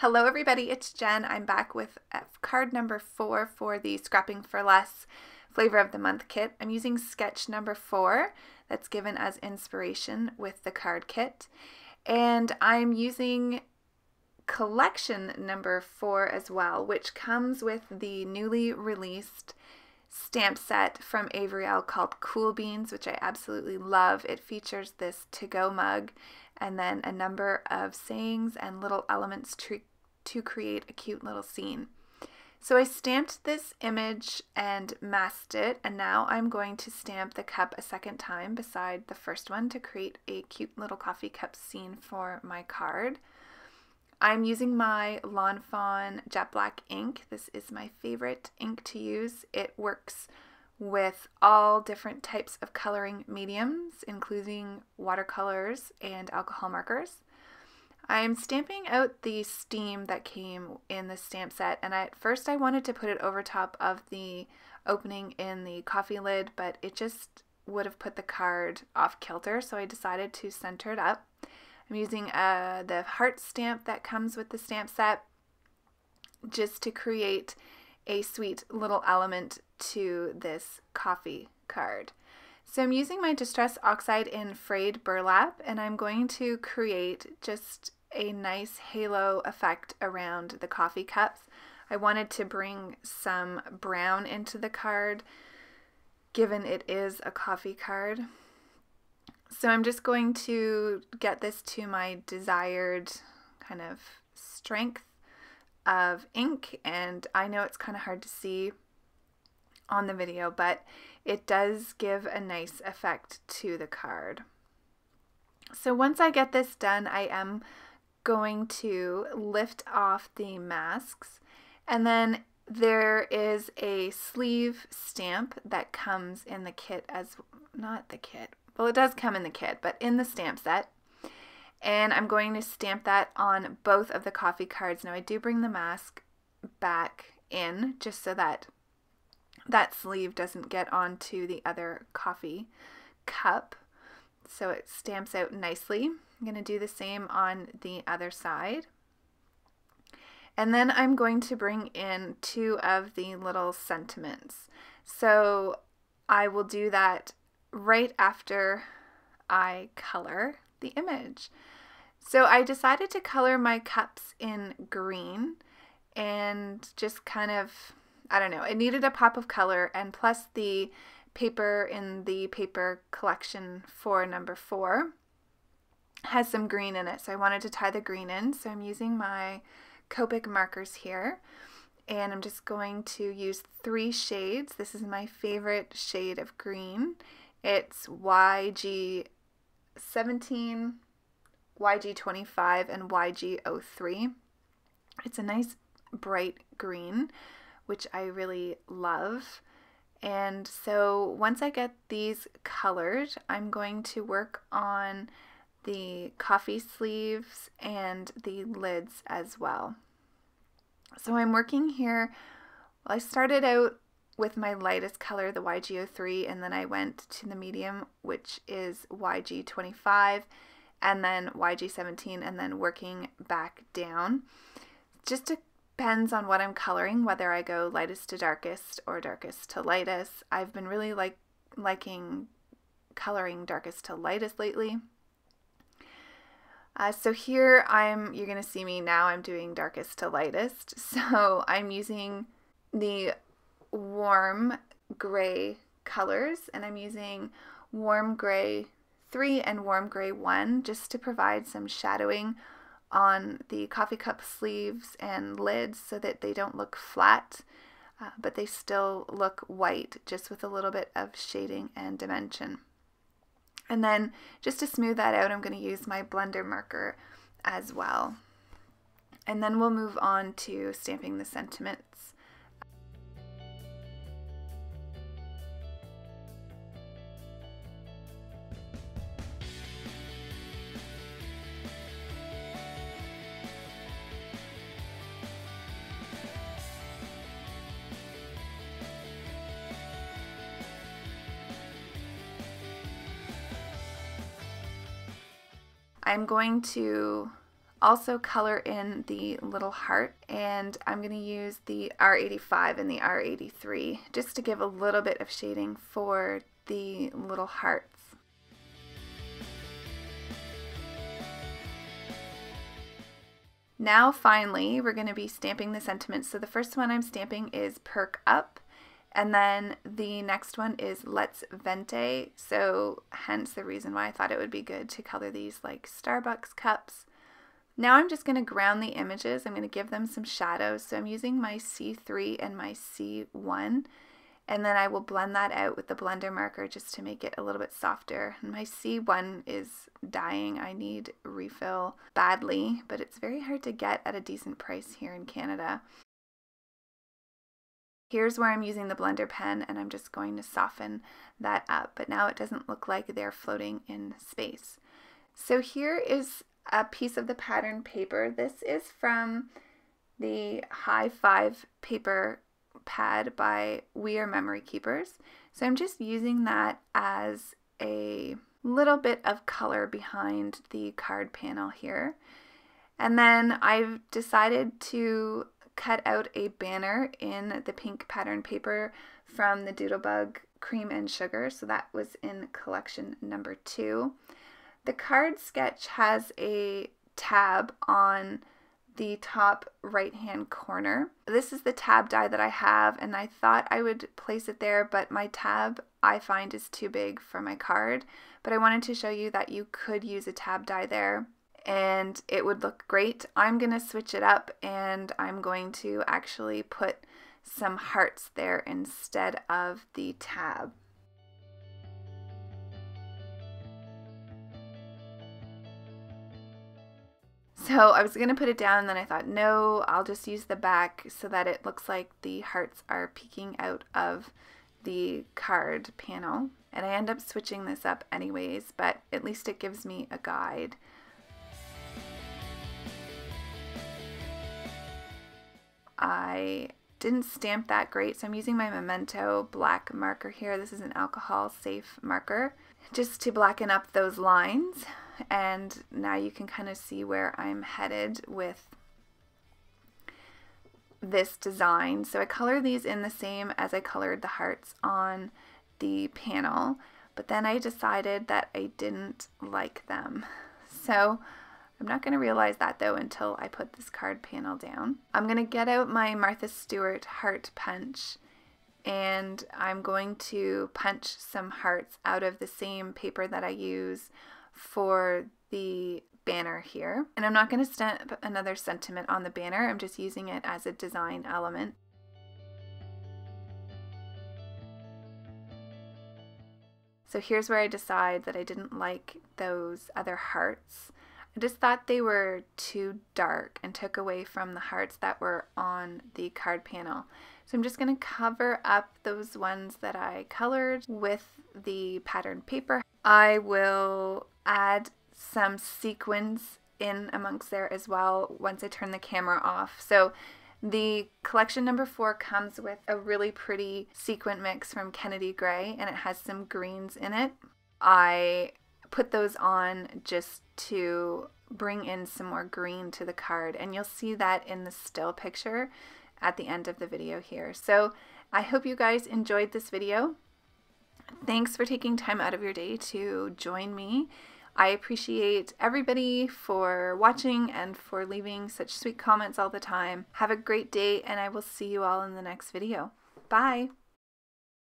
Hello everybody, it's Jen. I'm back with card number 4 for the Scrapping for Less Flavor of the Month kit. I'm using sketch number 4 that's given as inspiration with the card kit. And I'm using collection number 4 as well, which comes with the newly released stamp set from Avery Elle called Cool Beans, which I absolutely love. It features this to-go mug and then a number of sayings and little elements to create a cute little scene. So I stamped this image and masked it, and now I'm going to stamp the cup a second time beside the first one to create a cute little coffee cup scene for my card. I'm using my Lawn Fawn Jet Black ink. This is my favorite ink to use. It works with all different types of coloring mediums, including watercolors and alcohol markers. I'm stamping out the steam that came in the stamp set, and at first I wanted to put it over top of the opening in the coffee lid, but it just would have put the card off kilter, so I decided to center it up. I'm using the heart stamp that comes with the stamp set just to create a sweet little element to this coffee card. So I'm using my Distress Oxide in frayed burlap, and I'm going to create just a nice halo effect around the coffee cups. I wanted to bring some brown into the card, given it is a coffee card. So I'm just going to get this to my desired kind of strength of ink, and I know it's kind of hard to see on the video, but it does give a nice effect to the card. So once I get this done, I am going to lift off the masks, and then there is a sleeve stamp that comes in the kit as, not the kit, well it does come in the kit, but in the stamp set. And I'm going to stamp that on both of the coffee cards. Now I do bring the mask back in just so that that sleeve doesn't get onto the other coffee cup, so it stamps out nicely. I'm going to do the same on the other side. And then I'm going to bring in 2 of the little sentiments. So I will do that right after I color the image. So I decided to color my cups in green and just kind of, I don't know, it needed a pop of color, and plus the paper in the paper collection for number 4 has some green in it, so I wanted to tie the green in. So I'm using my Copic markers here, and I'm just going to use 3 shades. This is my favorite shade of green. It's YG17, YG25, and YG03. It's a nice bright green, which I really love. And so once I get these colored, I'm going to work on the coffee sleeves and the lids as well. So I'm working here, well, I started out with my lightest color, the YG03, and then I went to the medium, which is YG25, and then YG17, and then working back down. Just depends on what I'm coloring, whether I go lightest to darkest or darkest to lightest. I've been really liking coloring darkest to lightest lately. So here you're going to see me now, I'm doing darkest to lightest. So I'm using the warm gray colors, and I'm using warm gray 3 and warm gray 1 just to provide some shadowing on the coffee cup sleeves and lids so that they don't look flat, but they still look white, just with a little bit of shading and dimension. And then just to smooth that out, I'm going to use my blender marker as well. And then we'll move on to stamping the sentiments. I'm going to also color in the little heart, and I'm going to use the R85 and the R83 just to give a little bit of shading for the little hearts. Now finally we're going to be stamping the sentiments. So the first one I'm stamping is Perk Up, and then the next one is Let's Vente, so hence the reason why I thought it would be good to color these like Starbucks cups. Now I'm just going to ground the images. I'm going to give them some shadows. So I'm using my C3 and my C1, and then I will blend that out with the blender marker just to make it a little bit softer. And my C1 is dying. I need refill badly, but it's very hard to get at a decent price here in Canada. Here's where I'm using the blender pen, and I'm just going to soften that up, but now it doesn't look like they're floating in space. So here is a piece of the pattern paper. This is from the High Five paper pad by We Are Memory Keepers. So I'm just using that as a little bit of color behind the card panel here. And then I've decided to cut out a banner in the pink pattern paper from the Doodlebug Cream and Sugar. So that was in collection number 2. The card sketch has a tab on the top right hand corner. This is the tab die that I have, and I thought I would place it there, but my tab I find is too big for my card. But I wanted to show you that you could use a tab die there and it would look great. I'm going to switch it up, and I'm going to actually put some hearts there instead of the tab. So I was going to put it down, and then I thought, no, I'll just use the back so that it looks like the hearts are peeking out of the card panel. And I end up switching this up anyways, but at least it gives me a guide. I didn't stamp that great, so I'm using my Memento black marker here. This is an alcohol safe marker, just to blacken up those lines. And now you can kind of see where I'm headed with this design. So I color these in the same as I colored the hearts on the panel, but then I decided that I didn't like them. So I'm not going to realize that though until I put this card panel down. I'm going to get out my Martha Stewart heart punch, and I'm going to punch some hearts out of the same paper that I use for the banner here. And I'm not going to stamp another sentiment on the banner. I'm just using it as a design element. So here's where I decide that I didn't like those other hearts. I just thought they were too dark and took away from the hearts that were on the card panel. So I'm just going to cover up those ones that I colored with the pattern paper. I will add some sequins in amongst there as well once I turn the camera off. So the collection number 4 comes with a really pretty sequin mix from Kennedy Grey, and it has some greens in it. I put those on just to bring in some more green to the card, and you'll see that in the still picture at the end of the video here. So I hope you guys enjoyed this video. Thanks for taking time out of your day to join me. I appreciate everybody for watching and for leaving such sweet comments all the time. Have a great day, and I will see you all in the next video. Bye!